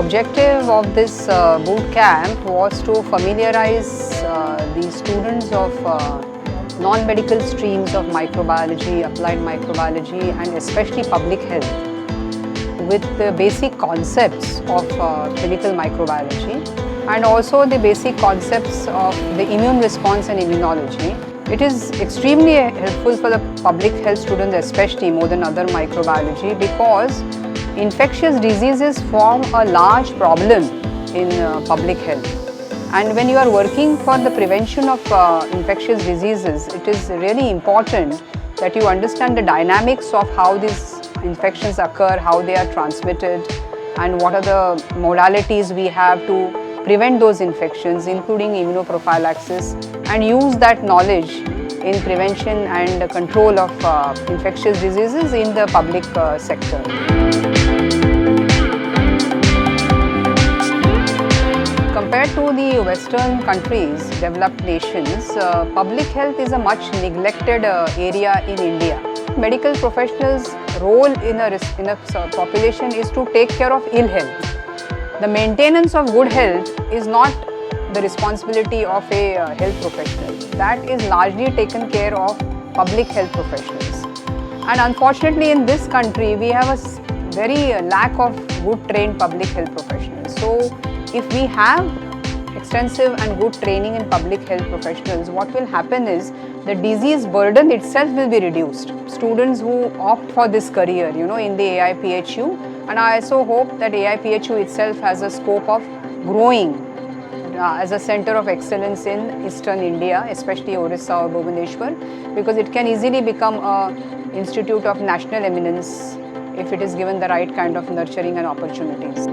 objective of this boot camp was to familiarize the students of non-medical streams of microbiology, applied microbiology and especially public health with the basic concepts of clinical microbiology and also the basic concepts of the immune response and immunology. It is extremely helpful for the public health students especially more than other microbiology because infectious diseases form a large problem in public health. And when you are working for the prevention of infectious diseases, it is really important that you understand the dynamics of how these infections occur, how they are transmitted, and what are the modalities we have to prevent those infections, including immunoprophylaxis, and use that knowledge in prevention and control of infectious diseases in the public sector. Compared to the Western countries, developed nations, public health is a much neglected area in India. Medical professionals' role in a population is to take care of ill health. The maintenance of good health is not the responsibility of a health professional. That is largely taken care of public health professionals. And unfortunately in this country, we have a very lack of good trained public health professionals. So if we have extensive and good training in public health professionals, what will happen is the disease burden itself will be reduced. Students who opt for this career, in the AIPHU, and I also hope that AIPHU itself has a scope of growing as a center of excellence in Eastern India, especially Orissa or Bhubaneswar, because it can easily become an institute of national eminence if it is given the right kind of nurturing and opportunities.